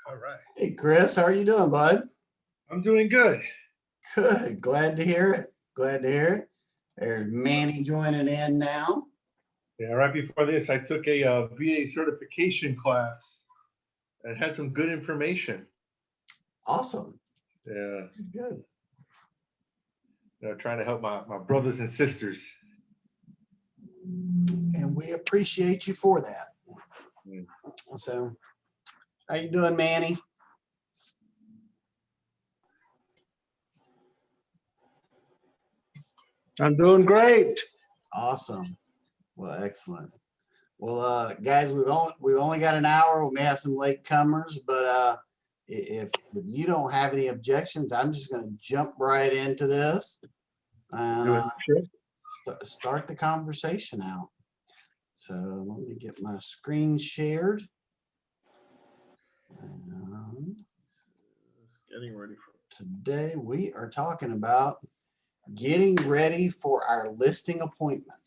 All right. Hey, Chris, how are you doing, bud? I'm doing good. Good. Glad to hear it. Glad to hear it. There's Manny joining in now. Yeah, right before this, I took a VA certification class and had some good information. Awesome. Yeah, Good. trying to help my brothers and sisters. And we appreciate you for that. Mm. So, how you doing, Manny? I'm doing great. Awesome. Well, excellent. Well, guys, we've only got an hour. We may have some late comers, but if you don't have any objections, I'm just going to jump right into this and Do it. Sure. start the conversation out. So let me get my screen shared. And Getting ready for today we are talking about getting ready for our listing appointment.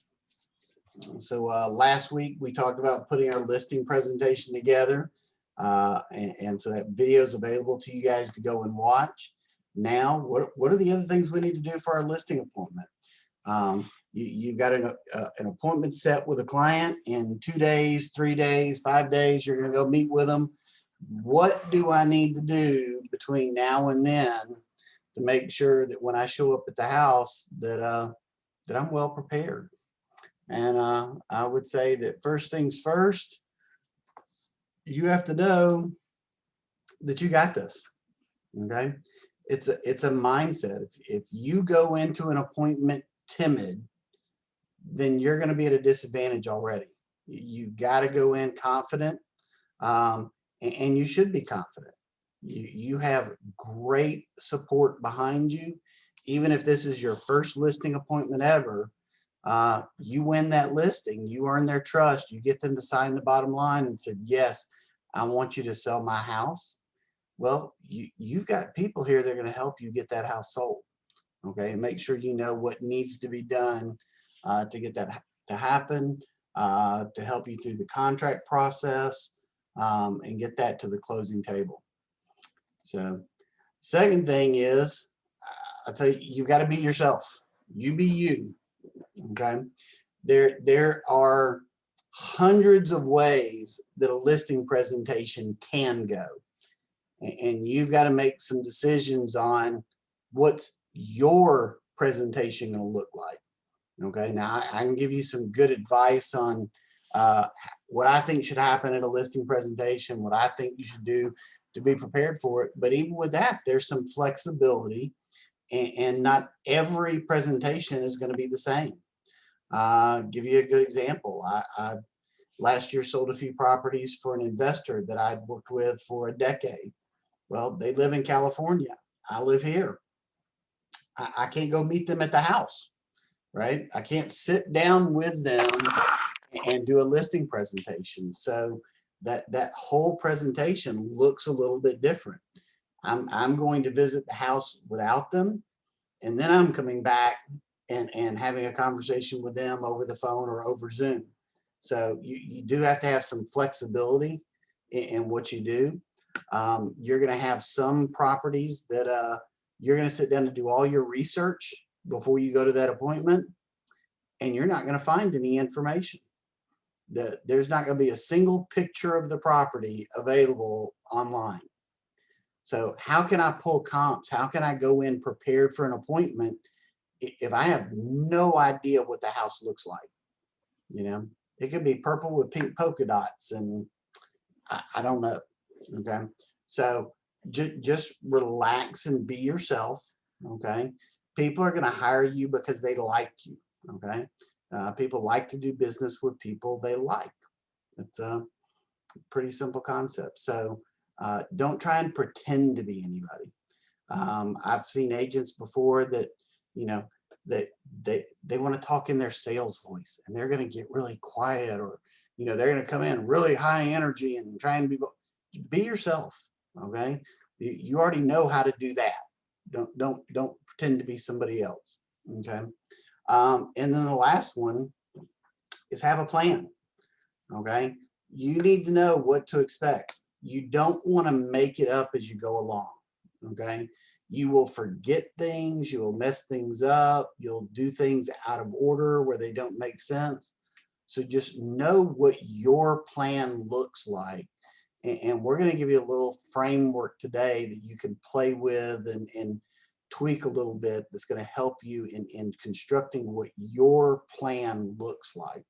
So last week we talked about putting our listing presentation together, and so that video is available to you guys to go and watch. Now, what are the other things we need to do for our listing appointment? You got an appointment set with a client in 2 days, 3 days, 5 days. You're going to go meet with them. What do I need to do between now and then to make sure that when I show up at the house that I'm well prepared? And I would say that first things first, you have to know that you got this. Okay, it's a mindset. If you go into an appointment timid, then you're going to be at a disadvantage already. You've got to go in confident, and you should be confident. You have great support behind you. Even if this is your first listing appointment ever, you win that listing, you earn their trust, you get them to sign the bottom line and said, yes, I want you to sell my house. Well, you've got people here that are going to help you get that house sold. Okay, and make sure you know what needs to be done to get that to happen, to help you through the contract process, and get that to the closing table. So, second thing is, I tell you, you've got to be yourself. You be you. Okay, there are hundreds of ways that a listing presentation can go, and you've got to make some decisions on what's your presentation going to look like. Okay, now I can give you some good advice on what I think should happen at a listing presentation, what I think you should do to be prepared for it. But even with that, there's some flexibility, and not every presentation is going to be the same. Give you a good example. I last year sold a few properties for an investor that I'd worked with for a decade. Well, they live in California. I live here. I can't go meet them at the house, right? I can't sit down with them and do a listing presentation. So that whole presentation looks a little bit different. I'm going to visit the house without them, and then I'm coming back and having a conversation with them over the phone or over Zoom. So you do have to have some flexibility in what you do. You're going to have some properties that you're going to sit down to do all your research before you go to that appointment, and you're not going to find any information. There's not going to be a single picture of the property available online. So how can I pull comps? How can I go in prepared for an appointment if I have no idea what the house looks like? You know, it could be purple with pink polka dots, and I don't know. Okay, so just relax and be yourself. Okay, people are going to hire you because they like you. Okay, people like to do business with people they like. It's a pretty simple concept. So don't try and pretend to be anybody. I've seen agents before that, you know, that they want to talk in their sales voice, and they're going to get really quiet, or they're going to come in really high energy and try and be yourself. Okay, you already know how to do that. Don't pretend to be somebody else. Okay, and then the last one is have a plan. Okay, you need to know what to expect. you don't want to make it up as you go along. Okay. You will forget things, you will mess things up, you'll do things out of order where they don't make sense. So just know what your plan looks like. And we're going to give you a little framework today that you can play with and tweak a little bit that's going to help you in constructing what your plan looks like.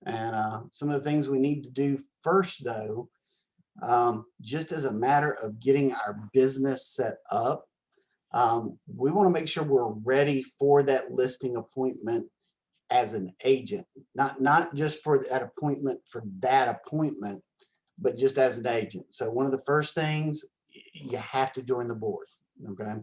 And some of the things we need to do first, though, just as a matter of getting our business set up, we want to make sure we're ready for that listing appointment as an agent, not just for that appointment but just as an agent. So one of the first things, you have to join the board. Okay,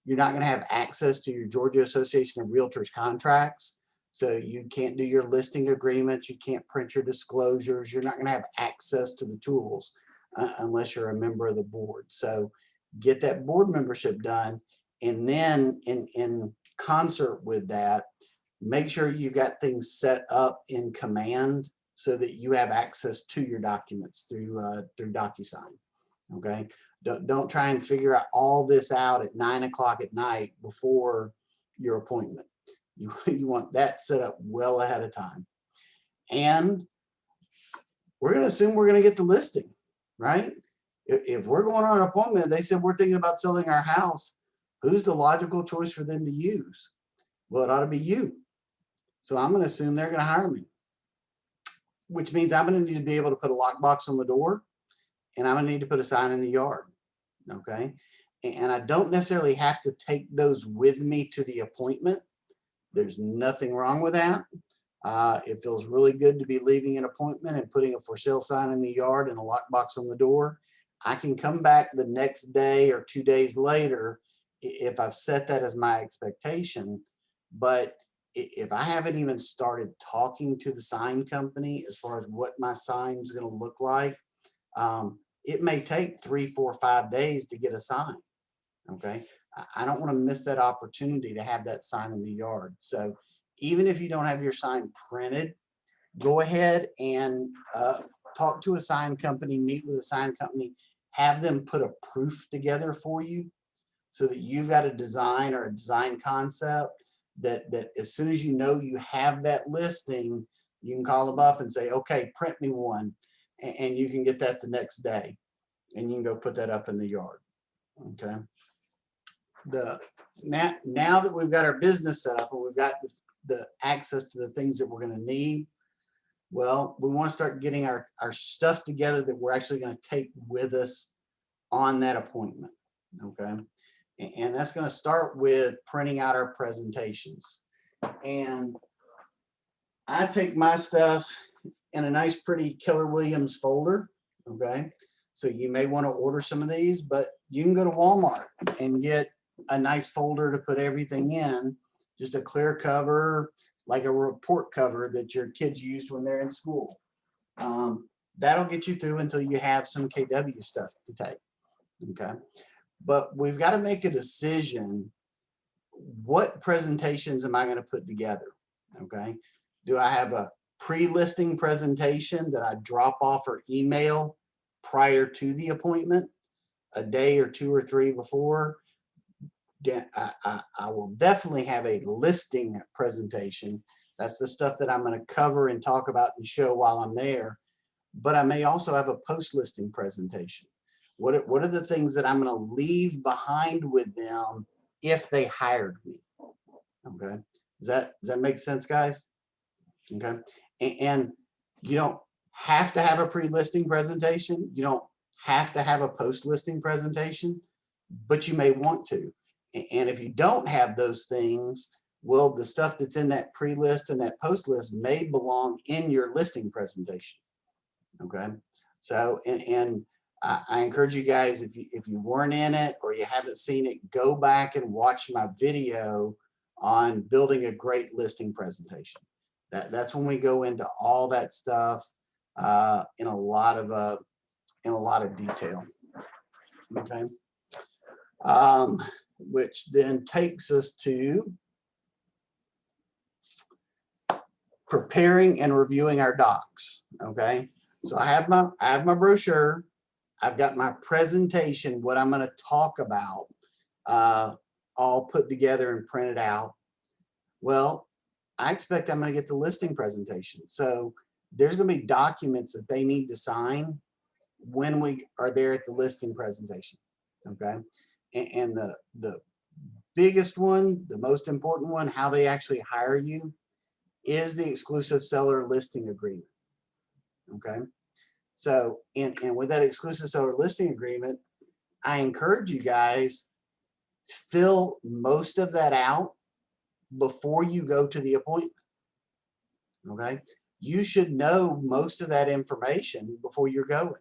you're not going to have access to your Georgia Association of Realtors contracts, so you can't do your listing agreements, you can't print your disclosures, you're not going to have access to the tools unless you're a member of the board. So get that board membership done, and then in concert with that, make sure you've got things set up in Command so that you have access to your documents through DocuSign. Okay, don't try and figure out all this out at 9 o'clock at night before your appointment. You want that set up well ahead of time. And we're going to assume we're going to get the listing, right? If we're going on an appointment, they said we're thinking about selling our house, who's the logical choice for them to use? Well, it ought to be you. So I'm going to assume they're going to hire me, which means I'm going to need to be able to put a lockbox on the door, and I'm going to need to put a sign in the yard. Okay. And I don't necessarily have to take those with me to the appointment. There's nothing wrong with that. It feels really good to be leaving an appointment and putting a for sale sign in the yard and a lockbox on the door. I can come back the next day or 2 days later if I've set that as my expectation. But if I haven't even started talking to the sign company as far as what my sign is going to look like, it may take 3, 4, 5 days to get a sign. Okay. I don't want to miss that opportunity to have that sign in the yard. So even if you don't have your sign printed, go ahead and talk to a sign company, meet with a sign company, have them put a proof together for you so that you've got a design or a design concept that as soon as you know you have that listing, you can call them up and say, okay, print me one, and you can get that the next day and you can go put that up in the yard. Okay. Now that we've got our business set up and we've got the access to the things that we're going to need, well, we want to start getting our stuff together that we're actually going to take with us on that appointment. Okay. And that's going to start with printing out our presentations. And I take my stuff in a nice, pretty Keller Williams folder. Okay. So you may want to order some of these, but you can go to Walmart and get a nice folder to put everything in, just a clear cover, like a report cover that your kids used when they're in school. That'll get you through until you have some KW stuff to take. Okay. But we've got to make a decision. What presentations am I going to put together? Okay. Do I have a pre-listing presentation that I drop off or email prior to the appointment, a day or 2 or 3 before? I will definitely have a listing presentation. That's the stuff that I'm going to cover and talk about and show while I'm there. But I may also have a post-listing presentation. What are the things that I'm going to leave behind with them if they hired me? Okay. Does that make sense, guys? Okay. And you don't have to have a pre-listing presentation. You don't have to have a post-listing presentation, but you may want to. And if you don't have those things, well, the stuff that's in that pre-list and that post-list may belong in your listing presentation. Okay. So, and I encourage you guys, if you weren't in it or you haven't seen it, go back and watch my video on building a great listing presentation. That's when we go into all that stuff in a lot of detail. Okay. Which then takes us to preparing and reviewing our docs. Okay. So I have my brochure. I've got my presentation, what I'm going to talk about, all put together and printed out. Well, I expect I'm going to get the listing presentation. So there's going to be documents that they need to sign when we are there at the listing presentation. Okay. And the biggest one, the most important one, how they actually hire you, is the exclusive seller listing agreement. Okay. So, and with that exclusive seller listing agreement, I encourage you guys, fill most of that out before you go to the appointment. Okay. You should know most of that information before you're going.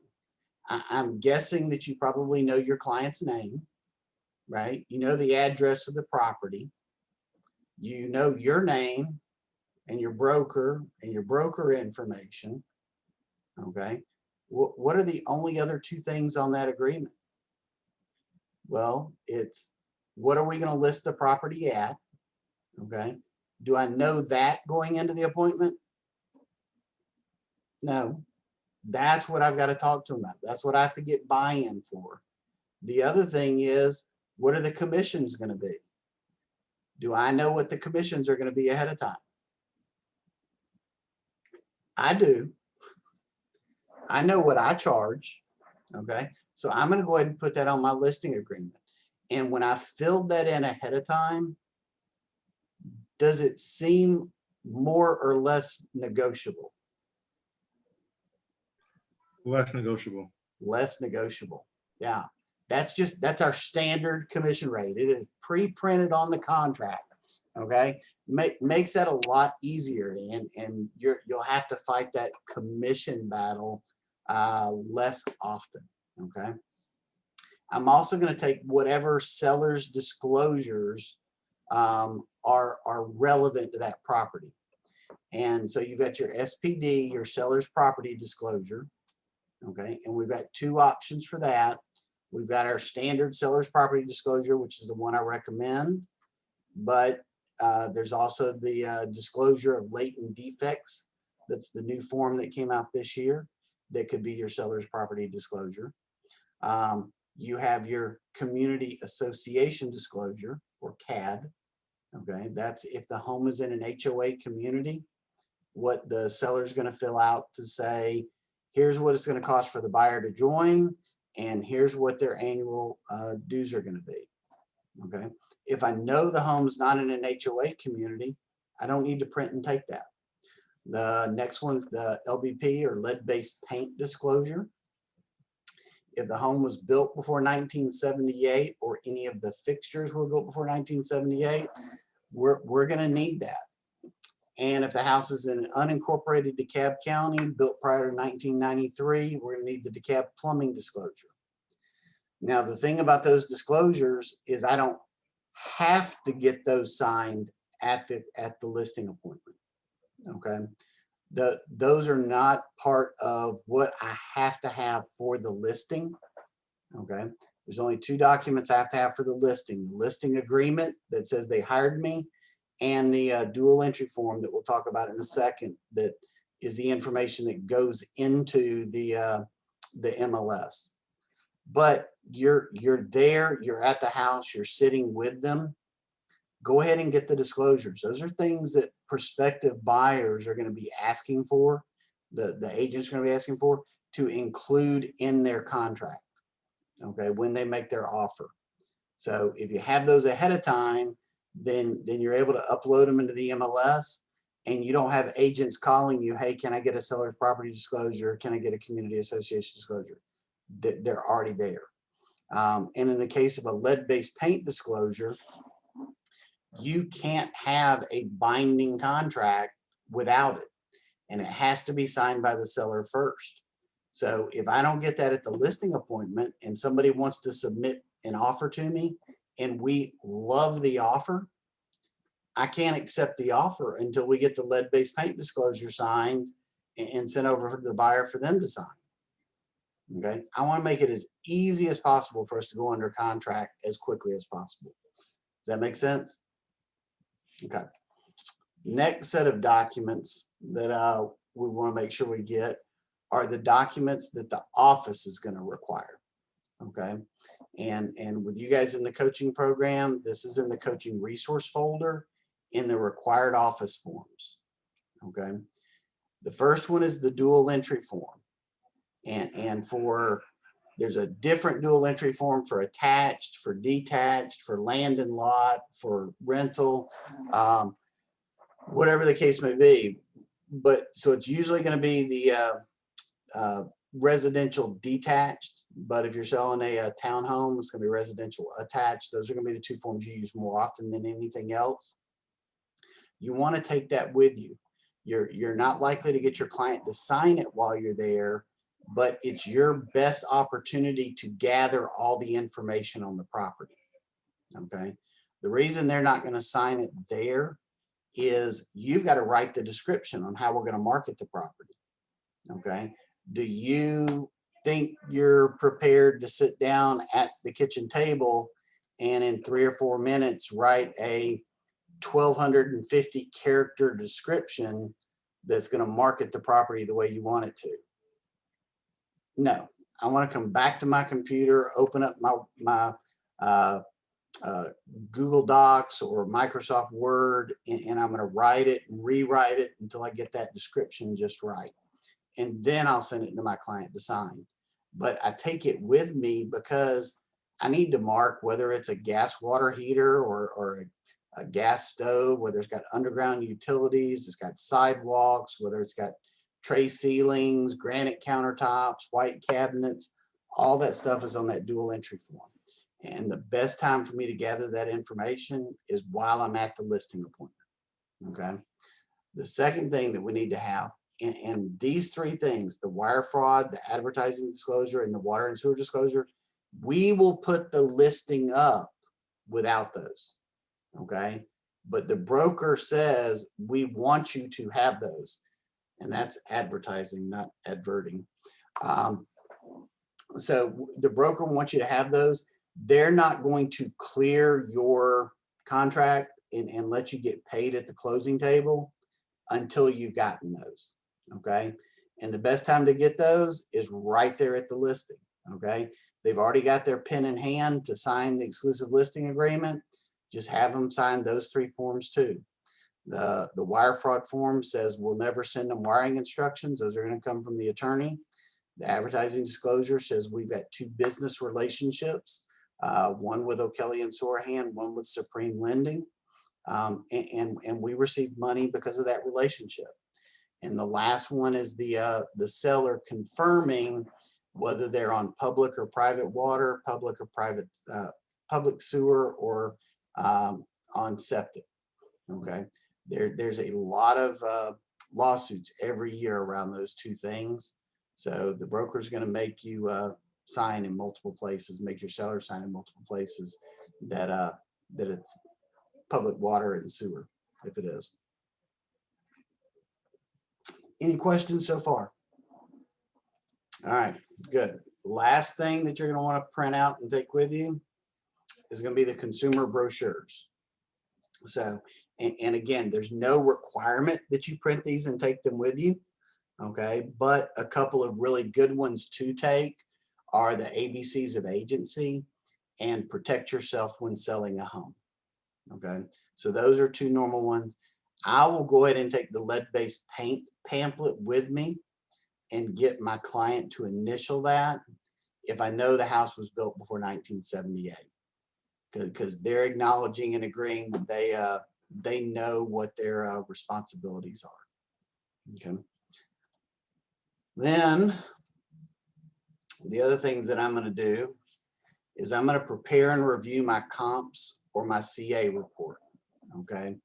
I'm guessing that you probably know your client's name, right? You know the address of the property. You know your name and your broker information. Okay. What are the only other two things on that agreement? Well, it's what are we going to list the property at? Okay. Do I know that going into the appointment? No. That's what I've got to talk to them about. That's what I have to get buy-in for. The other thing is, what are the commissions going to be? Do I know what the commissions are going to be ahead of time? I do. I know what I charge. Okay. So I'm going to go ahead and put that on my listing agreement. And when I filled that in ahead of time, does it seem more or less negotiable? Less negotiable. Less negotiable. Yeah. That's our standard commission rate. It is pre-printed on the contract. Okay. Makes that a lot easier, and you'll have to fight that commission battle less often. Okay. I'm also going to take whatever seller's disclosures are relevant to that property. And so you've got your SPD, your seller's property disclosure. Okay. And we've got two options for that. We've got our standard seller's property disclosure, which is the one I recommend, but there's also the disclosure of latent defects. That's the new form that came out this year. That could be your seller's property disclosure. You have your community association disclosure, or CAD. Okay, that's if the home is in an HOA community, what the seller's going to fill out to say, here's what it's going to cost for the buyer to join, and here's what their annual dues are going to be. Okay, if I know the home's not in an HOA community, I don't need to print and take that. The next one's the LBP, or lead-based paint disclosure. If the home was built before 1978, or any of the fixtures were built before 1978, we're going to need that. And if the house is in an unincorporated DeKalb County, built prior to 1993, we're going to need the DeKalb plumbing disclosure. Now, the thing about those disclosures is I don't have to get those signed at the listing appointment. Okay. Those are not part of what I have to have for the listing. Okay. There's only two documents I have to have for the listing agreement that says they hired me, and the dual entry form that we'll talk about in a second, that is the information that goes into the MLS. But you're there, you're at the house, you're sitting with them. Go ahead and get the disclosures. Those are things that prospective buyers are going to be asking for, the agent's going to be asking for, to include in their contract, okay, when they make their offer. So if you have those ahead of time, then you're able to upload them into the MLS, and you don't have agents calling you, hey, can I get a seller's property disclosure? Can I get a community association disclosure? They're already there. And in the case of a lead-based paint disclosure, you can't have a binding contract without it, and it has to be signed by the seller first. So if I don't get that at the listing appointment, and somebody wants to submit an offer to me and we love the offer, I can't accept the offer until we get the lead-based paint disclosure signed and sent over to the buyer for them to sign. Okay, I want to make it as easy as possible for us to go under contract as quickly as possible. Does that make sense? Okay. Next set of documents that we want to make sure we get are the documents that the office is going to require. Okay. And with you guys in the coaching program, this is in the coaching resource folder in the required office forms. Okay. The first one is the dual entry form. And for, there's a different dual entry form for attached, for detached, for land and lot, for rental, whatever the case may be. But so it's usually going to be the residential detached, but if you're selling a townhome, it's going to be residential attached. Those are going to be the two forms you use more often than anything else. You want to take that with you. You're not likely to get your client to sign it while you're there, but it's your best opportunity to gather all the information on the property. Okay. The reason they're not going to sign it there is you've got to write the description on how we're going to market the property. Okay. Do you think you're prepared to sit down at the kitchen table and in 3 or 4 minutes write a 1,250 character description that's going to market the property the way you want it to? No. I want to come back to my computer, open up my Google Docs or Microsoft Word, and I'm going to write it and rewrite it until I get that description just right. And then I'll send it to my client to sign. But I take it with me because I need to mark whether it's a gas water heater or a gas stove, whether it's got underground utilities, it's got sidewalks, whether it's got tray ceilings, granite countertops, white cabinets. All that stuff is on that dual entry form. And the best time for me to gather that information is while I'm at the listing appointment. Okay. The second thing that we need to have, and these three things, the wire fraud, the advertising disclosure, and the water and sewer disclosure, we will put the listing up without those. Okay. But the broker says we want you to have those. And that's advertising, not adverting. So the broker wants you to have those. They're not going to clear your contract and let you get paid at the closing table until you've gotten those. Okay. And the best time to get those is right there at the listing. Okay. They've already got their pen in hand to sign the exclusive listing agreement. Just have them sign those three forms too. The wire fraud form says we'll never send them wiring instructions. Those are going to come from the attorney. The advertising disclosure says we've got 2 business relationships, one with O'Kelly and Sorahan, one with Supreme Lending. And we received money because of that relationship. And the last one is the seller confirming whether they're on public or private water, public or private, public sewer, or on septic. Okay. There's a lot of lawsuits every year around those 2 things. So the broker is going to make you sign in multiple places, make your seller sign in multiple places that it's public water and sewer, if it is. Any questions so far? All right, good. Last thing that you're going to want to print out and take with you is going to be the consumer brochures. So, and again, there's no requirement that you print these and take them with you. Okay, but a couple of really good ones to take are the ABCs of agency and protect yourself when selling a home. Okay, so those are 2 normal ones. I will go ahead and take the lead-based paint pamphlet with me and get my client to initial that if I know the house was built before 1978, because they're acknowledging and agreeing that they know what their responsibilities are. Okay. Then the other things that I'm going to do is I'm going to prepare and review my comps or my CA report. Okay.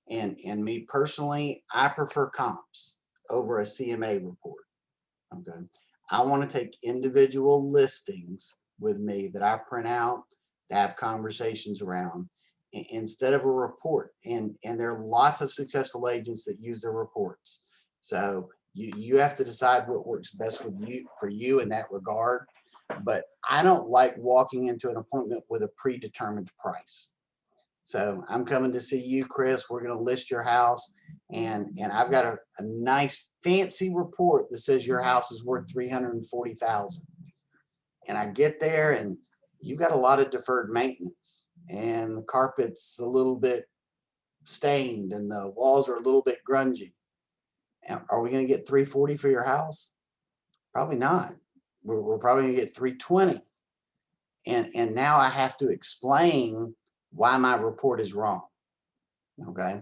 And me personally, I prefer comps over a CMA report. Okay. I want to take individual listings with me that I print out to have conversations around instead of a report. And there are lots of successful agents that use their reports. So you have to decide what works best with you for you in that regard. But I don't like walking into an appointment with a predetermined price. So I'm coming to see you, Chris. We're going to list your house, and I've got a nice fancy report that says your house is worth 340,000. And I get there, and you've got a lot of deferred maintenance, and the carpet's a little bit stained, and the walls are a little bit grungy. Are we going to get 340 for your house? Probably not. We're probably going to get 320. And now I have to explain why my report is wrong. Okay.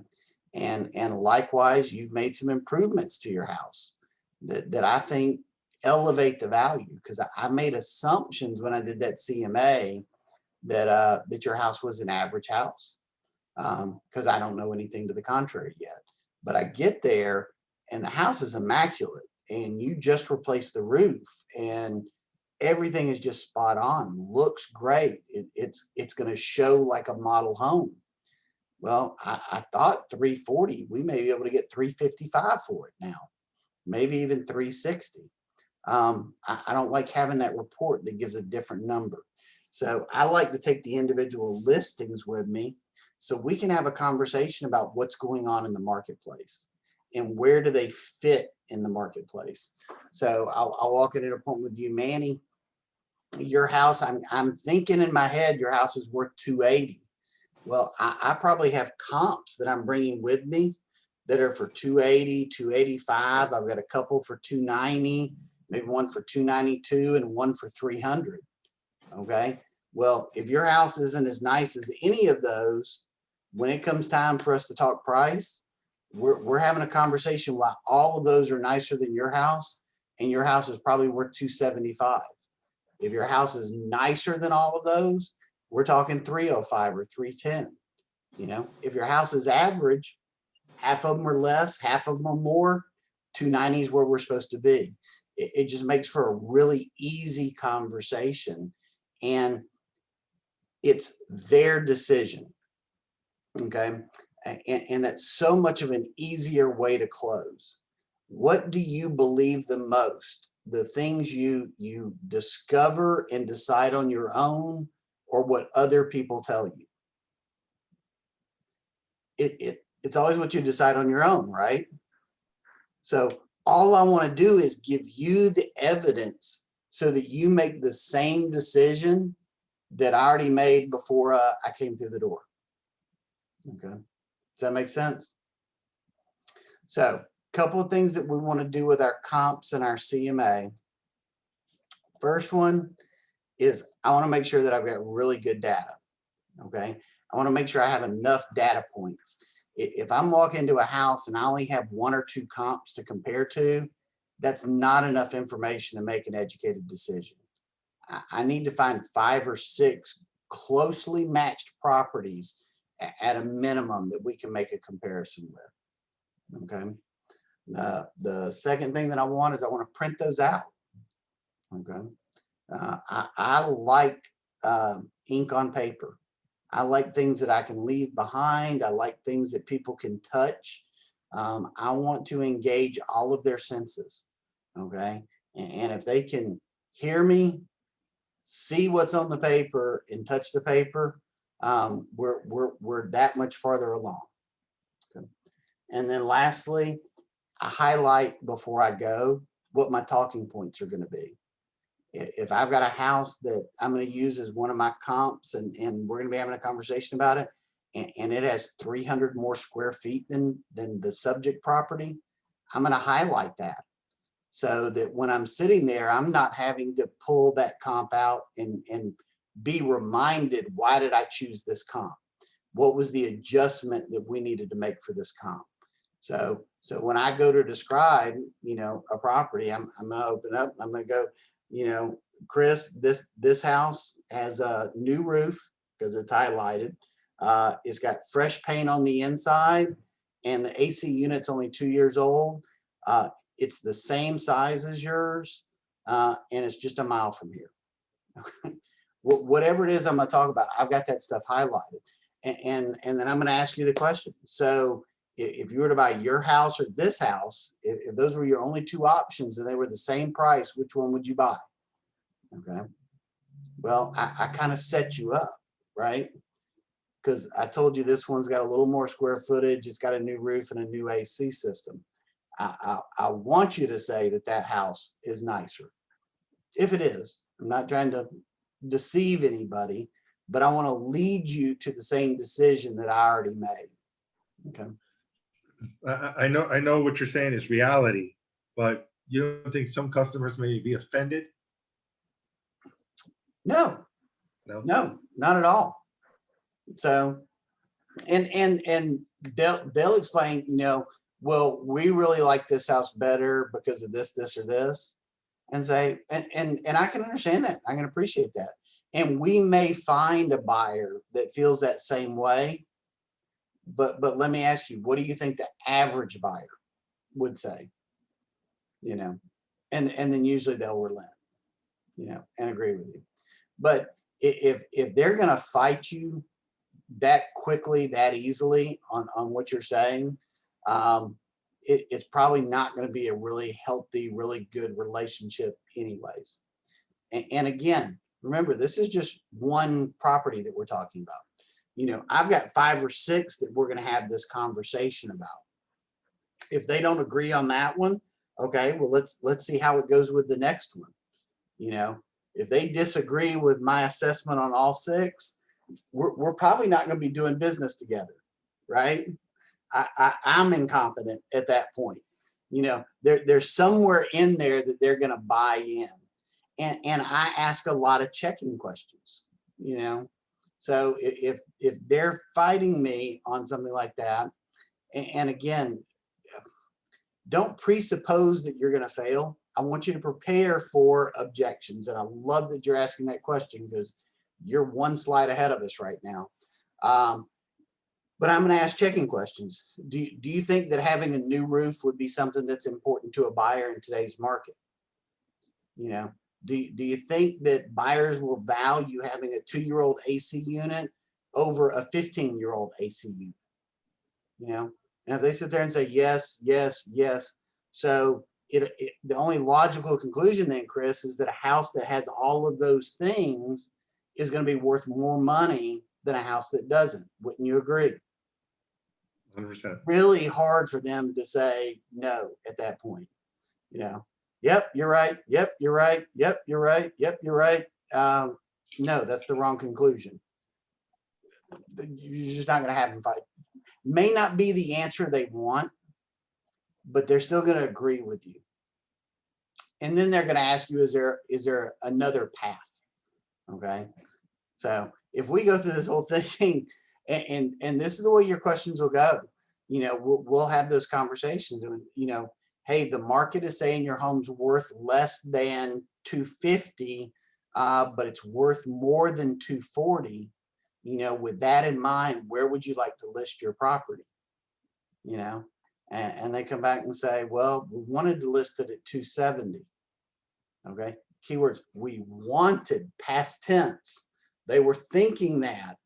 And likewise, you've made some improvements to your house that I think elevate the value, because I made assumptions when I did that CMA that that your house was an average house, because I don't know anything to the contrary yet. But I get there and the house is immaculate, and you just replaced the roof, and everything is just spot on, looks great. It's going to show like a model home. Well, I thought 340, we may be able to get 355 for it now, maybe even 360. I don't like having that report that gives a different number. So I like to take the individual listings with me so we can have a conversation about what's going on in the marketplace and where do they fit in the marketplace. So I'll walk in an appointment with you, Manny. Your house, I'm thinking in my head, your house is worth 280. Well, I probably have comps that I'm bringing with me that are for 280, 285. I've got a couple for 290, maybe one for 292 and one for 300. Okay. Well, if your house isn't as nice as any of those, when it comes time for us to talk price, we're having a conversation why all of those are nicer than your house, and your house is probably worth 275. If your house is nicer than all of those, we're talking 305 or 310. You know, if your house is average, half of them are less, half of them are more, 290 is where we're supposed to be. It just makes for a really easy conversation, and it's their decision. Okay. And that's so much of an easier way to close. What do you believe the most? The things you discover and decide on your own, or what other people tell you? It's always what you decide on your own, right? So all I want to do is give you the evidence so that you make the same decision that I already made before I came through the door. Okay. Does that make sense? So a couple of things that we want to do with our comps and our CMA. First one is I want to make sure that I've got really good data. Okay. I want to make sure I have enough data points. If I'm walking into a house and I only have one or two comps to compare to, that's not enough information to make an educated decision. I need to find 5 or 6 closely matched properties at a minimum that we can make a comparison with. Okay. The second thing that I want is I want to print those out. Okay. I like ink on paper. I like things that I can leave behind. I like things that people can touch. I want to engage all of their senses. Okay. And if they can hear me, see what's on the paper, and touch the paper, we're that much farther along. Okay. And then lastly, I highlight before I go what my talking points are going to be. If I've got a house that I'm going to use as one of my comps, and we're going to be having a conversation about it, and it has 300 more square feet than the subject property, I'm going to highlight that so that when I'm sitting there, I'm not having to pull that comp out and be reminded, why did I choose this comp? What was the adjustment that we needed to make for this comp? So when I go to describe, you know, a property, I'm going to open up, I'm going to go, you know, Chris, this house has a new roof because it's highlighted. It's got fresh paint on the inside, and the AC unit's only 2 years old. It's the same size as yours, and it's just a mile from here. Whatever it is I'm going to talk about, I've got that stuff highlighted, and then I'm going to ask you the question. So if you were to buy your house or this house, if those were your only 2 options and they were the same price, which one would you buy? Okay. Well, I kind of set you up, right? because I told you this one's got a little more square footage. It's got a new roof and a new AC system. I want you to say that that house is nicer. If it is, I'm not trying to deceive anybody, but I want to lead you to the same decision that I already made. Okay. I know what you're saying is reality, but you don't think some customers may be offended? No, No. no, not at all. So, and they'll explain, well, we really like this house better because of this, or this, and say, and I can understand that. I can appreciate that. And we may find a buyer that feels that same way. But let me ask you, what do you think the average buyer would say? And then usually they'll relent, and agree with you. But if they're going to fight you that quickly, that easily on what you're saying, it's probably not going to be a really healthy, really good relationship anyways. And again, remember, this is just one property that we're talking about. I've got 5 or 6 that we're going to have this conversation about. If they don't agree on that one, okay, well, let's see how it goes with the next one. If they disagree with my assessment on all 6, we're probably not going to be doing business together, right? I'm incompetent at that point. There's somewhere in there that they're going to buy in. And I ask a lot of checking questions, So if they're fighting me on something like that, and again, don't presuppose that you're going to fail. I want you to prepare for objections. And I love that you're asking that question because you're one slide ahead of us right now. But I'm going to ask checking questions. Do you think that having a new roof would be something that's important to a buyer in today's market? Do you think that buyers will value having a 2-year-old AC unit over a 15-year-old AC unit? And if they sit there and say yes, yes, yes, so the only logical conclusion then, Chris, is that a house that has all of those things is going to be worth more money than a house that doesn't. Wouldn't you agree? 100%. Really hard for them to say no at that point. Yep, you're right. Yep, you're right. Yep, you're right. Yep, you're right. No, that's the wrong conclusion. You're just not going to have them fight. May not be the answer they want, but they're still going to agree with you. And then they're going to ask you, is there another path? Okay. So if we go through this whole thing, and this is the way your questions will go, we'll have those conversations. And, hey, the market is saying your home's worth less than $250, but it's worth more than $240. With that in mind, where would you like to list your property? And they come back and say, well, we wanted to list it at $270. Okay. Keywords, we wanted, past tense. They were thinking that,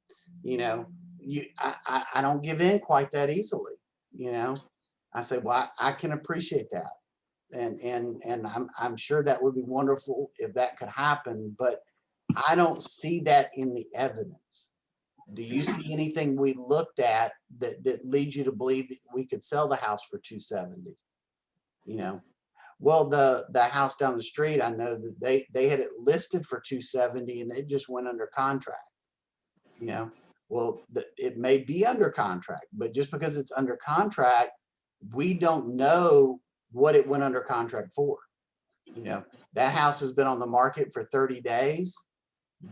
I don't give in quite that easily. I say, well, I can appreciate that. And I'm sure that would be wonderful if that could happen, but I don't see that in the evidence. Do you see anything we looked at that leads you to believe that we could sell the house for $270? Well, the house down the street, I know that they had it listed for $270 and it just went under contract. Well, it may be under contract, but just because it's under contract, we don't know what it went under contract for. That house has been on the market for 30 days.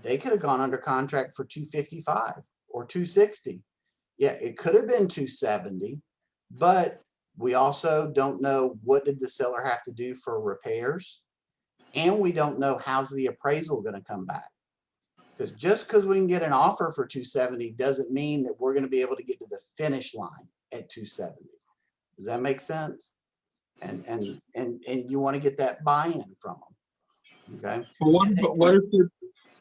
They could have gone under contract for $255 or $260. Yeah, it could have been $270, but we also don't know what did the seller have to do for repairs, and we don't know how's the appraisal going to come back. Because just because we can get an offer for $270 doesn't mean that we're going to be able to get to the finish line at $270. Does that make sense? And you want to get that buy-in from them. Okay. But what if it,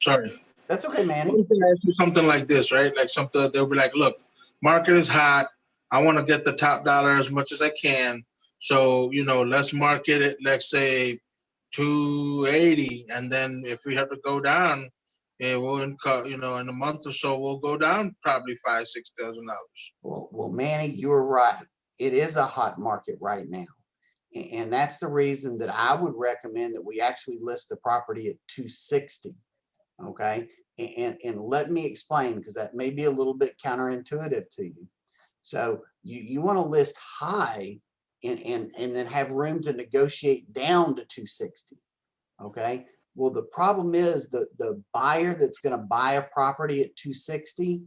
sorry. That's okay, Manny. What if they ask you something like this, right? Like something, they'll be like, look, market is hot. I want to get the top dollar as much as I can. So, let's market it, let's say 280. And then if we have to go down, it won't you know, in a month or so, we'll go down probably $5,000-6,000. Well, Manny, you're right. It is a hot market right now. And that's the reason that I would recommend that we actually list the property at 260. Okay. And let me explain, because that may be a little bit counterintuitive to you. So you want to list high and then have room to negotiate down to 260. Okay. Well, the problem is the buyer that's going to buy a property at 260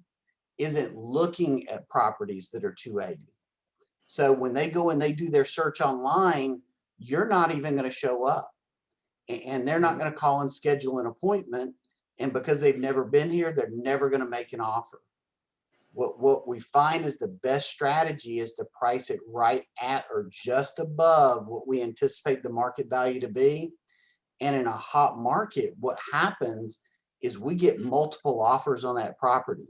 isn't looking at properties that are 280. So when they go and they do their search online, you're not even going to show up, and they're not going to call and schedule an appointment. And because they've never been here, they're never going to make an offer. What we find is the best strategy is to price it right at or just above what we anticipate the market value to be. And in a hot market, what happens is we get multiple offers on that property,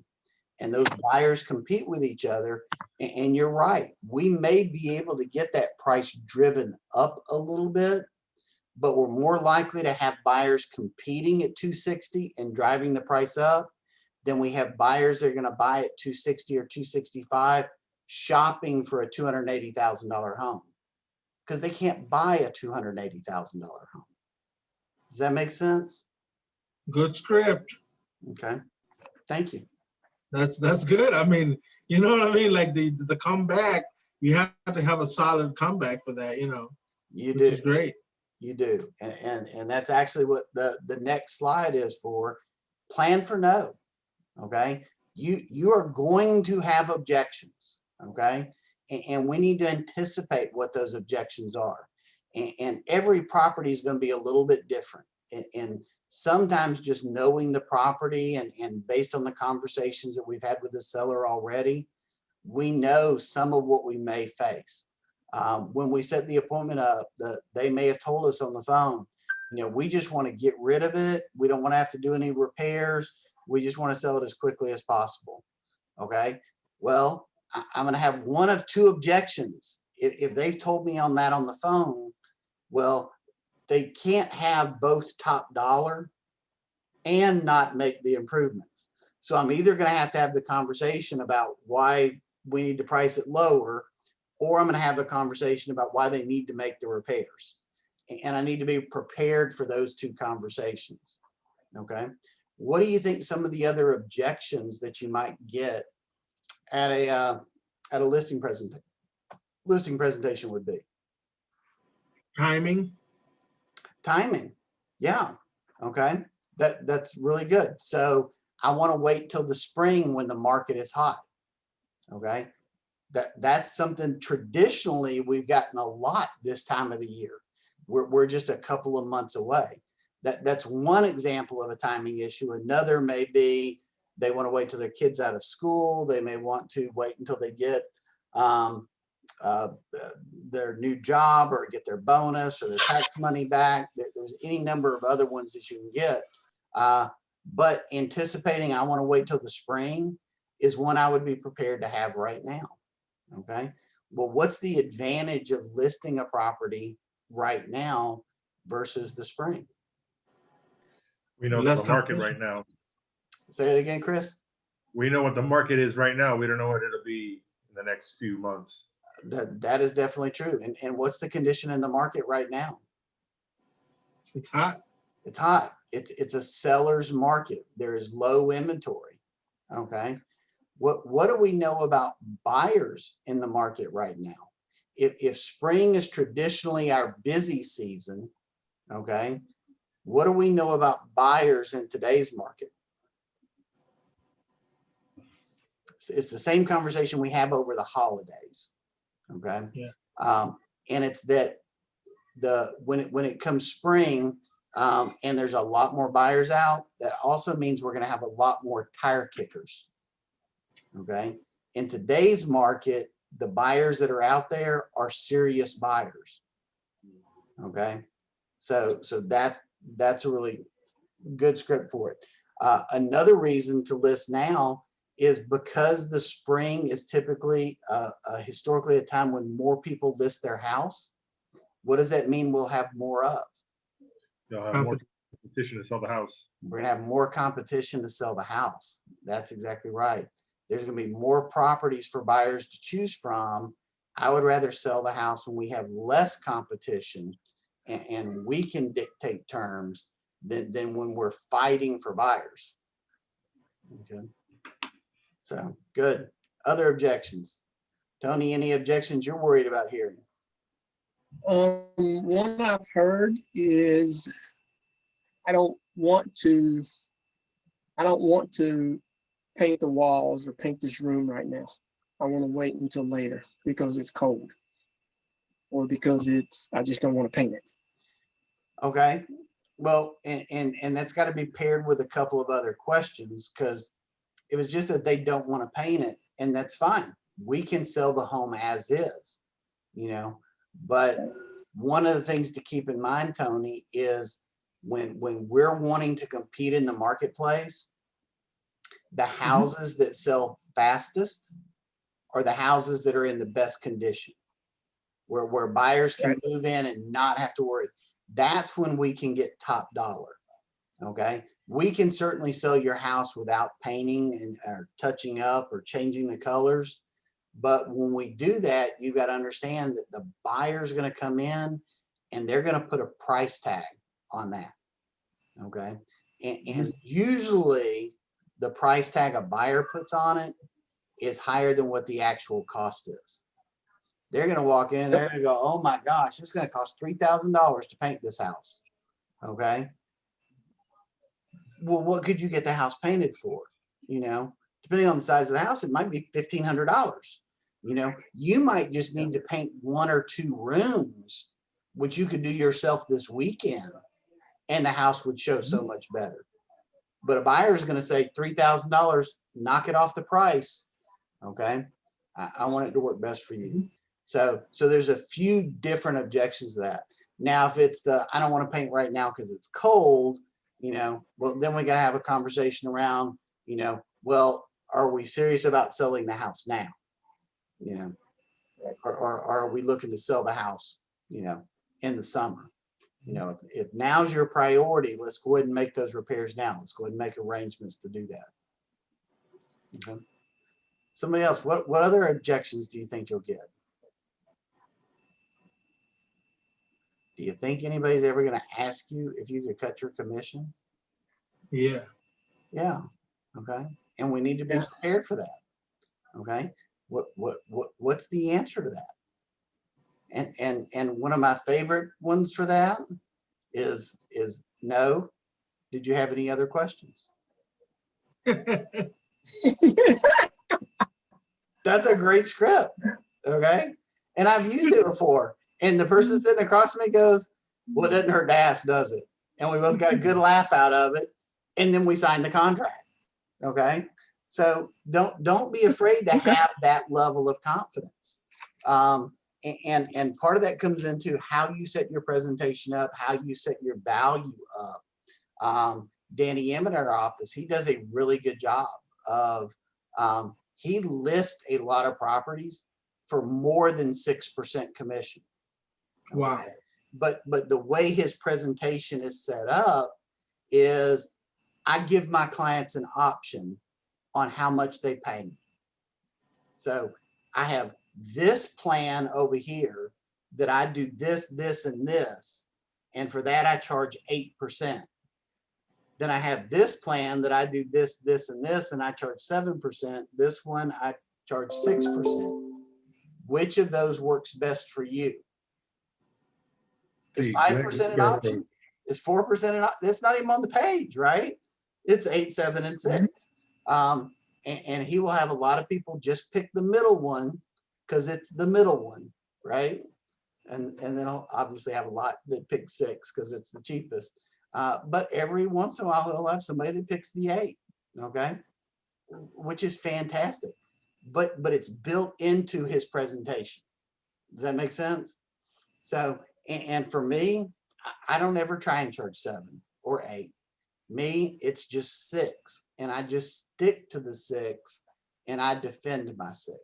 and those buyers compete with each other. And you're right, we may be able to get that price driven up a little bit, but we're more likely to have buyers competing at 260 and driving the price up than we have buyers that are going to buy at 260 or 265 shopping for a $280,000 home, because they can't buy a $280,000 home. Does that make sense? Good script. Okay, thank you. That's good. I mean, you know what I mean? Like the comeback, you have to have a solid comeback for that, you know, You which do. is great. You do. And that's actually what the next slide is for. Plan for no. Okay. You are going to have objections. Okay. And we need to anticipate what those objections are. And every property is going to be a little bit different. And sometimes just knowing the property and based on the conversations that we've had with the seller already, we know some of what we may face. When we set the appointment up, they may have told us on the phone, you know, we just want to get rid of it. We don't want to have to do any repairs. We just want to sell it as quickly as possible. Okay. Well, I'm going to have one of two objections. If they've told me on that on the phone, well, they can't have both top dollar and not make the improvements. So I'm either going to have the conversation about why we need to price it lower, or I'm going to have a conversation about why they need to make the repairs. And I need to be prepared for those two conversations. Okay. What do you think some of the other objections that you might get at a listing presentation would be? Timing. Timing. Yeah. Okay. That's really good. So I want to wait till the spring when the market is hot. Okay. That's something traditionally we've gotten a lot this time of the year. We're just a couple of months away. That's one example of a timing issue. Another may be they want to wait till their kids out of school. They may want to wait until they get their new job or get their bonus or their tax money back. There's any number of other ones that you can get. But anticipating I want to wait till the spring is one I would be prepared to have right now. Okay. Well, what's the advantage of listing a property right now versus the spring? We know Less the market competition. right now. Say it again, Chris. We know what the market is right now. We don't know what it'll be in the next few months. That is definitely true. And what's the condition in the market right now? It's hot. It's hot. It's a seller's market. There is low inventory. Okay. What do we know about buyers in the market right now? If spring is traditionally our busy season, okay, what do we know about buyers in today's market? It's the same conversation we have over the holidays. Okay. Yeah. And it's that when it comes spring, and there's a lot more buyers out, that also means we're going to have a lot more tire kickers. Okay. In today's market, the buyers that are out there are serious buyers. Okay. So that's a really good script for it. Another reason to list now is because the spring is typically historically a time when more people list their house. What does that mean we'll have more of? You'll have more competition to sell the house. We're gonna have more competition to sell the house. That's exactly right. There's gonna be more properties for buyers to choose from. I would rather sell the house when we have less competition and we can dictate terms than when we're fighting for buyers. Okay. So, good. Other objections? Tony, any objections you're worried about hearing? One I've heard is I don't want to paint the walls or paint this room right now. I want to wait until later because it's cold or because I just don't want to paint it. Okay, well, and that's got to be paired with a couple of other questions, because it was just that they don't want to paint it, and that's fine. We can sell the home as is, you know. But one of the things to keep in mind, Tony, is when we're wanting to compete in the marketplace, the houses that sell fastest are the houses that are in the best condition, where buyers can move in and not have to worry. That's when we can get top dollar. Okay, we can certainly sell your house without painting and or touching up or changing the colors, but when we do that, you've got to understand that the buyer's going to come in and they're going to put a price tag on that. Okay, and usually the price tag a buyer puts on it is higher than what the actual cost is. They're going to walk in, they're going to go, oh my gosh, it's going to cost $3,000 to paint this house. Okay. Well, what could you get the house painted for? You know, depending on the size of the house, it might be $1,500. You know, you might just need to paint 1 or 2 rooms, which you could do yourself this weekend, and the house would show so much better. But a buyer is going to say $3,000, knock it off the price. Okay. I want it to work best for you. So there's a few different objections to that. Now, if it's I don't want to paint right now because it's cold, you know, well, then we got to have a conversation around, you know, well, are we serious about selling the house now? You know, or are we looking to sell the house, you know, in the summer? You know, if now's your priority, let's go ahead and make those repairs now. Let's go ahead and make arrangements to do that. Okay. Somebody else, what other objections do you think you'll get? Do you think anybody's ever going to ask you if you could cut your commission? Yeah. Yeah. Okay. And we need to be prepared for that. Okay. What's the answer to that? And one of my favorite ones for that is no. Did you have any other questions? That's a great script. Okay. And I've used it before. And the person sitting across from me goes, well, it doesn't hurt to ask, does it? And we both got a good laugh out of it. And then we signed the contract. Okay. So don't be afraid to have that level of confidence. And part of that comes into how you set your presentation up, how you set your value up. Danny Emmett in our office, he does a really good job of, he lists a lot of properties for more than 6% commission. Okay? Wow. But the way his presentation is set up is I give my clients an option on how much they pay me. So I have this plan over here that I do this, this, and this. And for that, I charge 8%. Then I have this plan that I do this, this, and this, and I charge 7%. This one, I charge 6%. Which of those works best for you? Is 5% an option? Is 4% an option? It's not even on the page, right? It's 8, 7, and 6. And he will have a lot of people just pick the middle one because it's the middle one, right? And then I'll obviously have a lot that pick 6 because it's the cheapest. But every once in a while, he'll have somebody that picks the 8, okay? Which is fantastic. But it's built into his presentation. Does that make sense? So, and for me, I don't ever try and charge 7 or 8. Me, it's just 6. And I just stick to the 6 and I defend my 6,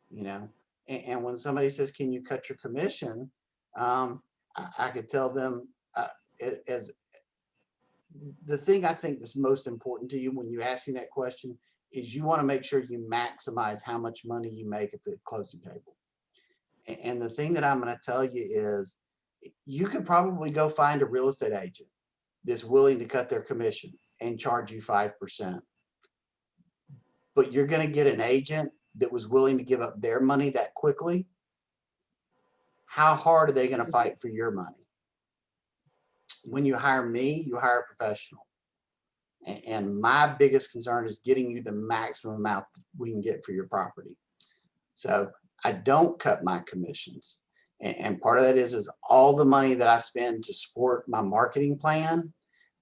you know? And when somebody says, can you cut your commission? I could tell them, as the thing I think that's most important to you when you're asking that question is you want to make sure you maximize how much money you make at the closing table. And the thing that I'm going to tell you is you could probably go find a real estate agent that's willing to cut their commission and charge you 5%. But you're going to get an agent that was willing to give up their money that quickly. How hard are they going to fight for your money? When you hire me, you hire a professional. And my biggest concern is getting you the maximum amount we can get for your property. So I don't cut my commissions. And part of that is all the money that I spend to support my marketing plan,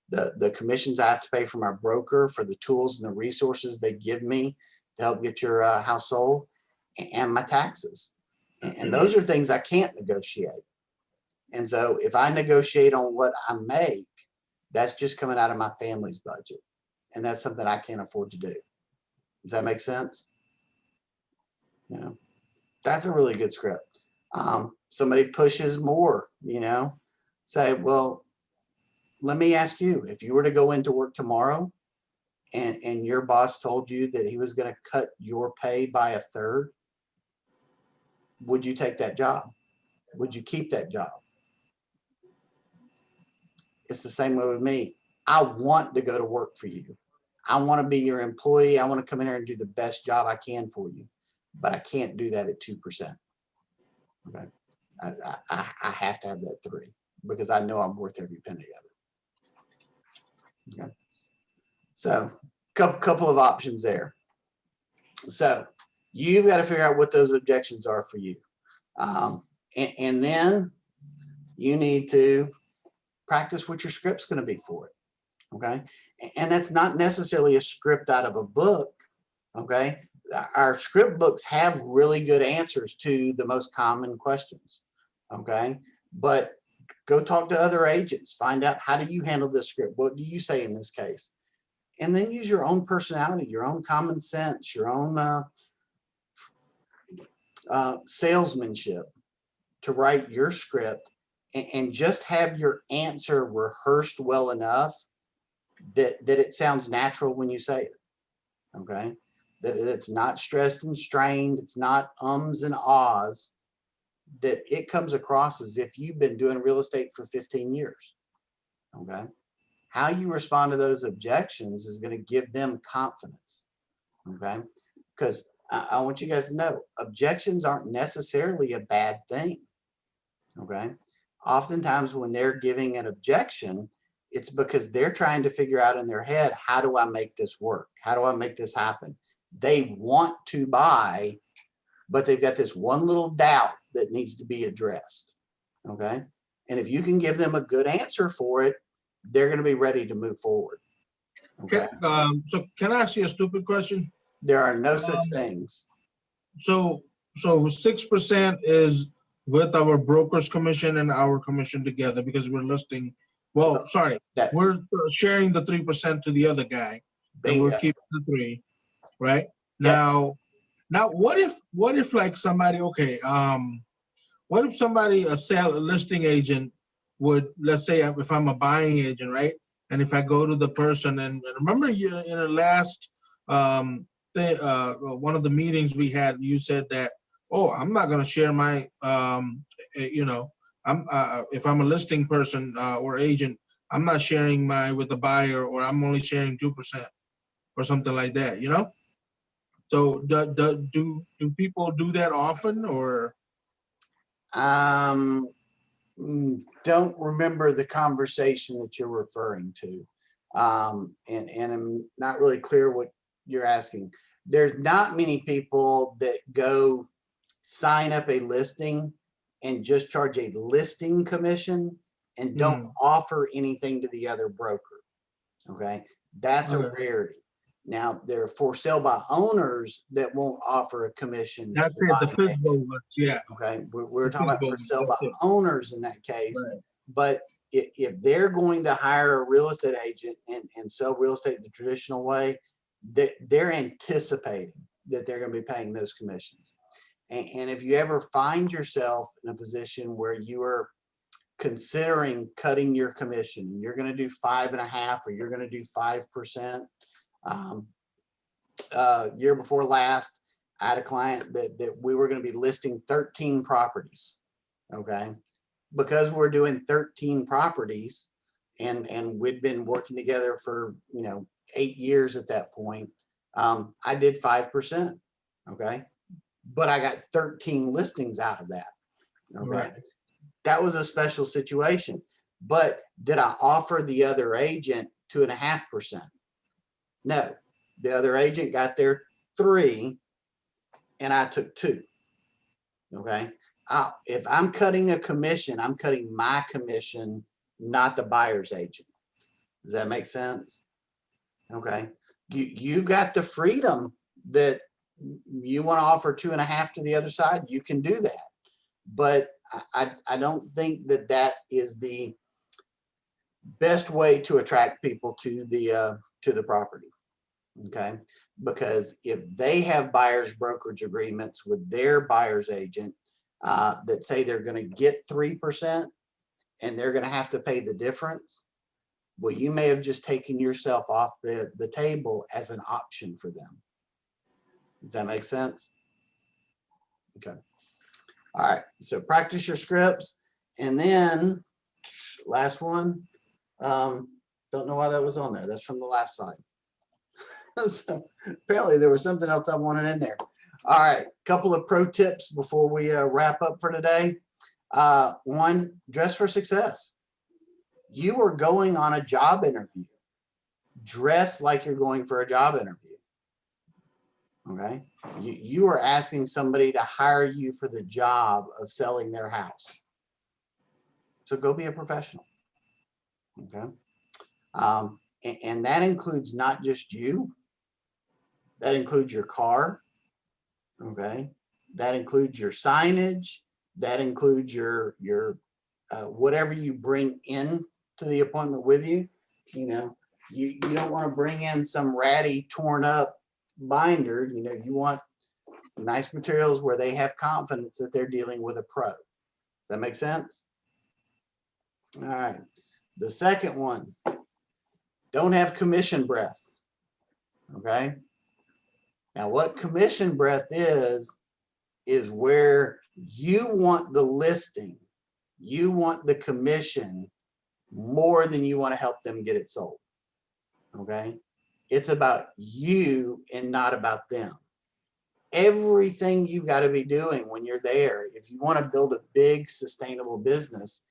the commissions I have to pay for my broker for the tools and the resources they give me to help get your house sold, and my taxes. And those are things I can't negotiate. And so if I negotiate on what I make, that's just coming out of my family's budget. And that's something I can't afford to do. Does that make sense? You know, that's a really good script. Somebody pushes more, you know, say, well, let me ask you, if you were to go into work tomorrow and your boss told you that he was going to cut your pay by 1/3, would you take that job? Would you keep that job? It's the same way with me. I want to go to work for you. I want to be your employee. I want to come in here and do the best job I can for you, but I can't do that at 2%. Okay. I have to have that 3 because I know I'm worth every penny of it. Okay. So couple of options there. So you've got to figure out what those objections are for you. And then you need to practice what your script's going to be for it. Okay. And that's not necessarily a script out of a book. Okay. Our script books have really good answers to the most common questions. Okay. But go talk to other agents, find out, how do you handle this script? What do you say in this case? And then use your own personality, your own common sense, your own salesmanship to write your script, and just have your answer rehearsed well enough that it sounds natural when you say it. Okay. That it's not stressed and strained. It's not ums and ahs, that it comes across as if you've been doing real estate for 15 years. Okay. How you respond to those objections is going to give them confidence. Okay. Because I want you guys to know, objections aren't necessarily a bad thing. Okay. Oftentimes when they're giving an objection, it's because they're trying to figure out in their head, how do I make this work? How do I make this happen? They want to buy, but they've got this one little doubt that needs to be addressed. Okay. And if you can give them a good answer for it, they're going to be ready to move forward. Okay. So can I ask you a stupid question? There are no such things. So 6% is with our broker's commission and our commission together because we're listing. Well, sorry, That's we're sharing the 3% to the other guy, and we're bingo. keeping the 3, right? Yeah. Now, what if like somebody, okay, what if somebody, a listing agent would, let's say if I'm a buying agent, right? And if I go to the person and remember you in the last one of the meetings we had, you said that, oh, I'm not going to share my, if I'm a listing person or agent, I'm not sharing with the buyer, or I'm only sharing 2% or something like that, you know? So do people do that often, or? Don't remember the conversation that you're referring to. And I'm not really clear what you're asking. There's not many people that go sign up a listing and just charge a listing commission and don't offer anything to the other broker. Okay. That's a rarity. Now, there are for sale by owners that won't offer a commission. That's it, the physical ones, yeah. Okay, we're talking about for sale by owners in that case. Right. But if they're going to hire a real estate agent and sell real estate the traditional way, they're anticipating that they're going to be paying those commissions. And if you ever find yourself in a position where you are considering cutting your commission, you're going to do 5.5 or you're going to do 5%. Year before last, I had a client that we were going to be listing 13 properties. Okay. Because we're doing 13 properties and we'd been working together for, 8 years at that point. I did 5%. Okay. But I got 13 listings out of that. Okay. Right. That was a special situation. But did I offer the other agent 2.5%? No. The other agent got their 3 and I took 2. Okay. If I'm cutting a commission, I'm cutting my commission, not the buyer's agent. Does that make sense? Okay. You've got the freedom that you want to offer 2.5 to the other side. You can do that. But I don't think that is the best way to attract people to the property. Okay. Because if they have buyer's brokerage agreements with their buyer's agent that say they're going to get 3% and they're going to have to pay the difference, well, you may have just taken yourself off the table as an option for them. Does that make sense? Okay. All right. So practice your scripts. And then last one, don't know why that was on there. That's from the last slide. So apparently there was something else I wanted in there. All right. Couple of pro tips before we wrap up for today. One, dress for success. You are going on a job interview. Dress like you're going for a job interview. Okay. You are asking somebody to hire you for the job of selling their house. So go be a professional. Okay. And that includes not just you. That includes your car. Okay. That includes your signage. That includes your whatever you bring in to the appointment with you. You don't want to bring in some ratty, torn up binder. You want nice materials where they have confidence that they're dealing with a pro. Does that make sense? All right. The second one, don't have commission breath. Okay. Now what commission breath is where you want the listing, you want the commission more than you want to help them get it sold. Okay. It's about you and not about them. Everything you've got to be doing when you're there, if you want to build a big sustainable business,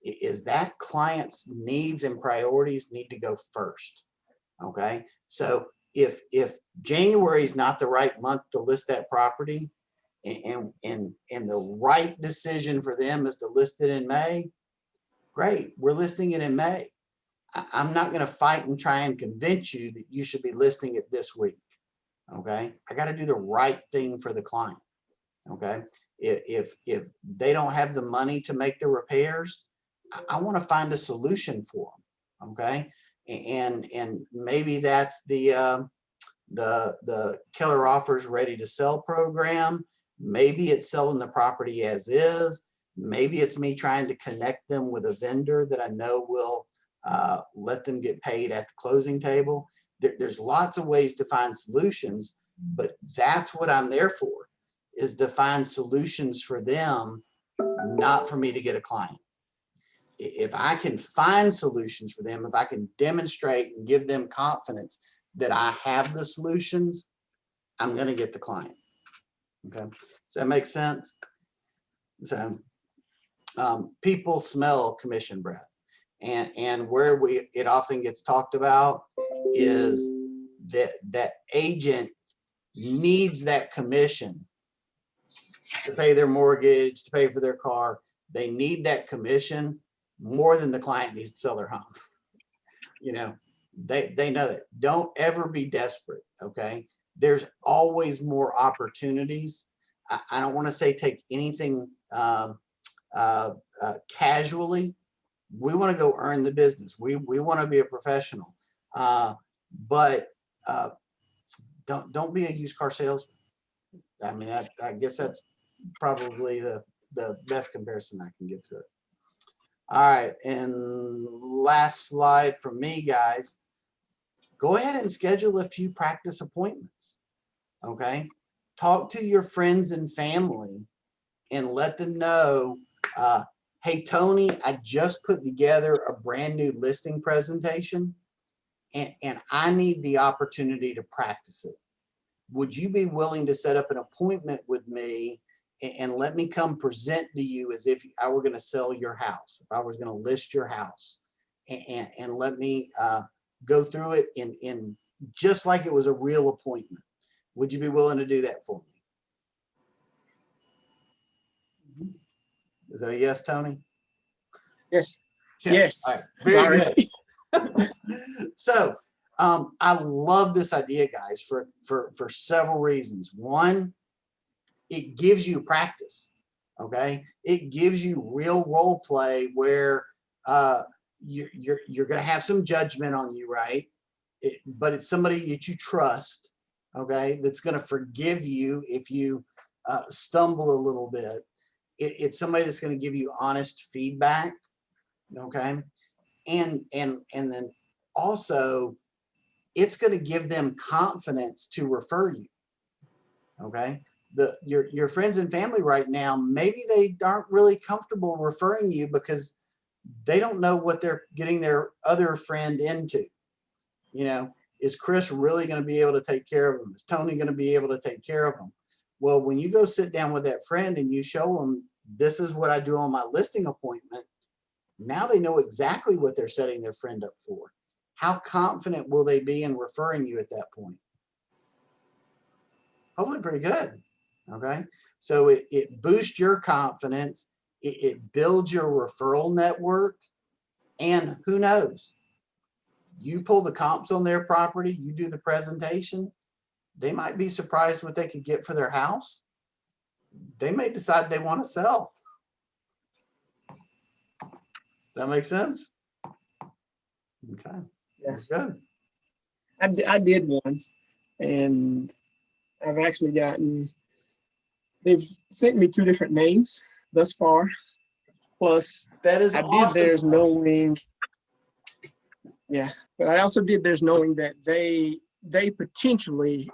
is that client's needs and priorities need to go first. Okay. So if January is not the right month to list that property and the right decision for them is to list it in May, great. We're listing it in May. I'm not going to fight and try and convince you that you should be listing it this week. Okay. I got to do the right thing for the client. Okay. If they don't have the money to make the repairs, I want to find a solution for them. Okay. And maybe that's the Keller Offers Ready to Sell program. Maybe it's selling the property as is. Maybe it's me trying to connect them with a vendor that I know will let them get paid at the closing table. There's lots of ways to find solutions, but that's what I'm there for, is to find solutions for them, not for me to get a client. If I can find solutions for them, if I can demonstrate and give them confidence that I have the solutions, I'm going to get the client. Okay. Does that make sense? So people smell commission breath. And where it often gets talked about is that agent needs that commission to pay their mortgage, to pay for their car. They need that commission more than the client needs to sell their home. They know that. Don't ever be desperate. Okay. There's always more opportunities. I don't want to say take anything casually. We want to go earn the business. We want to be a professional, but don't be a used car salesman. I mean, I guess that's probably the best comparison I can give to it. All right, and last slide from me, guys. Go ahead and schedule a few practice appointments. Okay, talk to your friends and family and let them know, hey, Tony, I just put together a brand new listing presentation and I need the opportunity to practice it. Would you be willing to set up an appointment with me and let me come present to you as if I were going to sell your house, if I was going to list your house, and let me go through it in just like it was a real appointment? Would you be willing to do that for me? Is that a yes, Tony? Yes. Yes. All right. Very Sorry. good. So I love this idea, guys, for several reasons. One, it gives you practice. Okay, it gives you real role play where you're going to have some judgment on you, right? But it's somebody that you trust. Okay, that's going to forgive you if you stumble a little bit. It's somebody that's going to give you honest feedback. Okay, and then also it's going to give them confidence to refer you. Okay, your friends and family right now, maybe they aren't really comfortable referring you because they don't know what they're getting their other friend into. You know, is Chris really going to be able to take care of them? Is Tony going to be able to take care of them? Well, when you go sit down with that friend and you show them, this is what I do on my listing appointment, now they know exactly what they're setting their friend up for. How confident will they be in referring you at that point? Hopefully pretty good. Okay, so it boosts your confidence, it builds your referral network, and who knows, you pull the comps on their property, you do the presentation, they might be surprised what they could get for their house. They may decide they want to sell. Does that make sense? Okay. Yeah. Good. I did one, and I've actually gotten, they've sent me 2 different names thus far. Plus, That is I awesome. did theirs knowing, yeah, but I also did theirs knowing that they potentially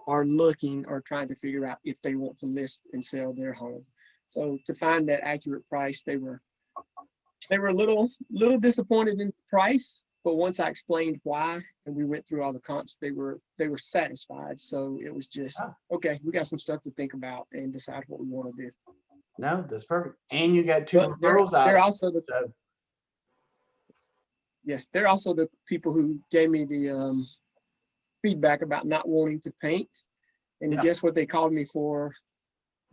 are looking or trying to figure out if they want to list and sell their home. So to find that accurate price, they were a little disappointed in the price, but once I explained why and we went through all the comps, they were satisfied. So it was just, okay, we got some stuff to think about and decide what we want to do. No, that's perfect. And you got 2 But referrals out. they're of it, also the so. Yeah, they're also the people who gave me the feedback about not wanting to paint. And Yeah. guess what they called me for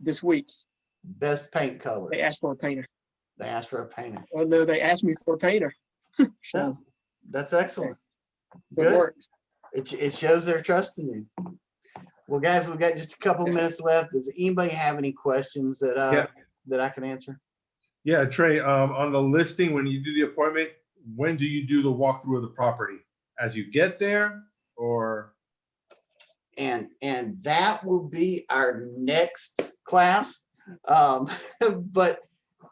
this week? Best paint colors. They asked for a painter. They asked for a painter. Well, no, they asked me for a painter. So No, that's excellent. it Good. works. It shows their trust in you. Well, guys, we've got just a couple minutes left. Does anybody have any questions that that I can answer? Yeah, Trey, on the listing, when you do the appointment, when do you do the walkthrough of the property? As you get there, or? And that will be our next class. But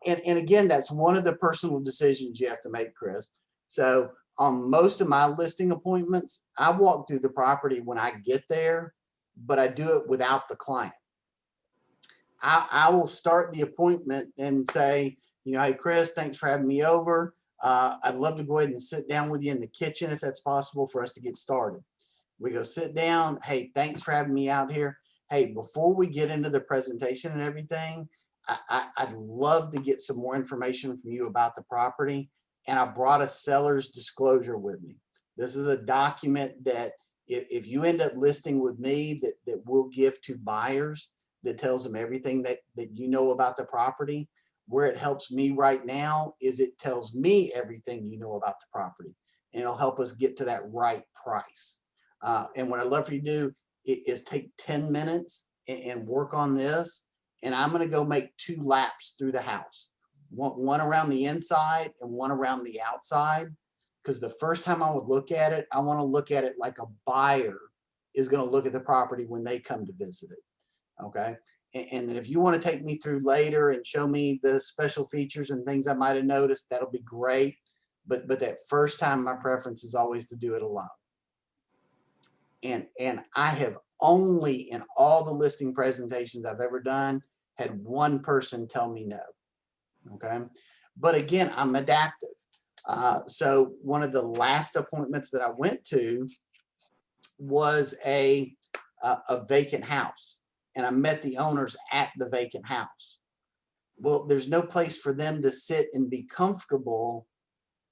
and again, that's one of the personal decisions you have to make, Chris. So on most of my listing appointments, I walk through the property when I get there, but I do it without the client. I will start the appointment and say, you know, hey, Chris, thanks for having me over. I'd love to go ahead and sit down with you in the kitchen if that's possible for us to get started. We go sit down. Hey, thanks for having me out here. Hey, before we get into the presentation and everything, I'd love to get some more information from you about the property. And I brought a seller's disclosure with me. This is a document that if you end up listing with me, that we'll give to buyers, that tells them everything that you know about the property. Where it helps me right now is it tells me everything you know about the property, and it'll help us get to that right price. And what I'd love for you to do is take 10 minutes and work on this. And I'm going to go make 2 laps through the house, one around the inside and one around the outside. Because the first time I would look at it, I want to look at it like a buyer is going to look at the property when they come to visit it. Okay. And then if you want to take me through later and show me the special features and things I might have noticed, that'll be great. But that first time, my preference is always to do it alone. And I have only, in all the listing presentations I've ever done, had one person tell me no. Okay. But again, I'm adaptive. So one of the last appointments that I went to was a vacant house, and I met the owners at the vacant house. Well, there's no place for them to sit and be comfortable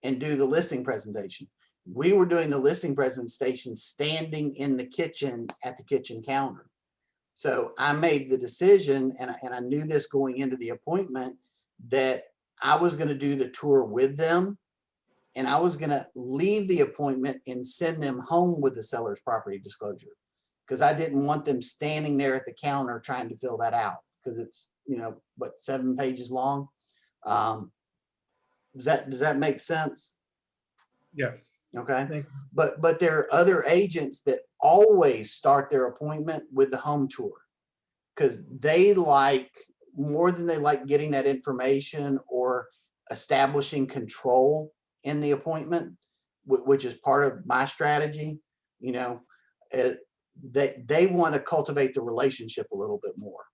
and do the listing presentation. We were doing the listing presentation standing in the kitchen at the kitchen counter. So I made the decision, and I knew this going into the appointment, that I was going to do the tour with them, and I was going to leave the appointment and send them home with the seller's property disclosure, because I didn't want them standing there at the counter trying to fill that out, because it's, you know, what, 7 pages long. Does that make sense? Yes. Okay. Thank But there are other agents that always start their appointment with the home tour, because they like, more than they like getting that information or establishing control in the appointment, which is part of my strategy, you know, they want to cultivate the relationship a little bit more.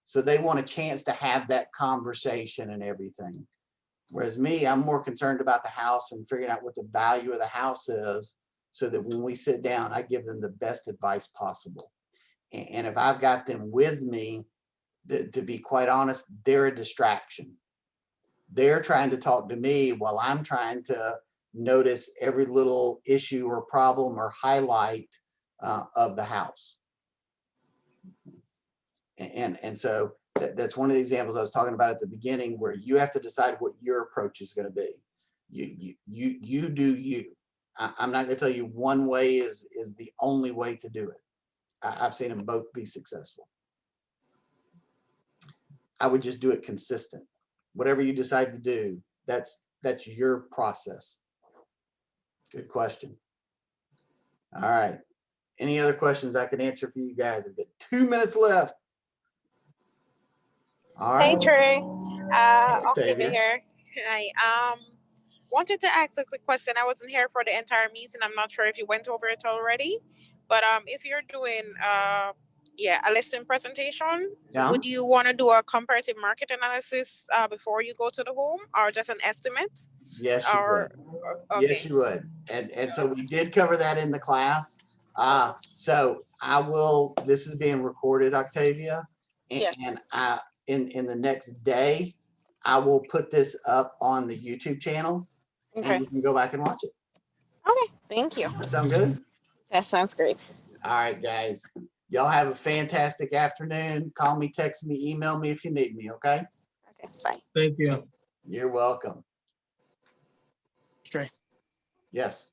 So they want a chance to have that conversation and everything. Whereas me, I'm more concerned about the house and figuring out what the value of the house is, so that when we sit down, I give them the best advice possible. And if I've got them with me, to be quite honest, they're a distraction. They're trying to talk to me while I'm trying to notice every little issue or problem or highlight of the house. And so that's one of the examples I was talking about at the beginning, where you have to decide what your approach is going to be. You do you. I'm not going to tell you one way is the only way to do it. I've seen them both be successful. I would just do it consistent. Whatever you decide to do, that's your process. Good question. All right. Any other questions I can answer for you guys? I've got 2 minutes left. All Hey right. Trey, Octavia. Octavia here. Hi. Wanted to ask a quick question. I wasn't here for the entire meeting. I'm not sure if you went over it already, but if you're doing a listing presentation, Yeah. would you want to do a comparative market analysis before you go to the home, or just an estimate? Yes, you Or would. Yes, you would. And so we did cover that in the class. So I will, this is being recorded, Octavia. Yes. And in the next day, I will put this up on the YouTube channel, Okay. and you can go back and watch it. Okay. Thank you. That sound good? That sounds great. All right, guys. Y'all have a fantastic afternoon. Call me, text me, email me if you need me, okay? Okay. Bye. Thank you. You're welcome. Trey. Yes.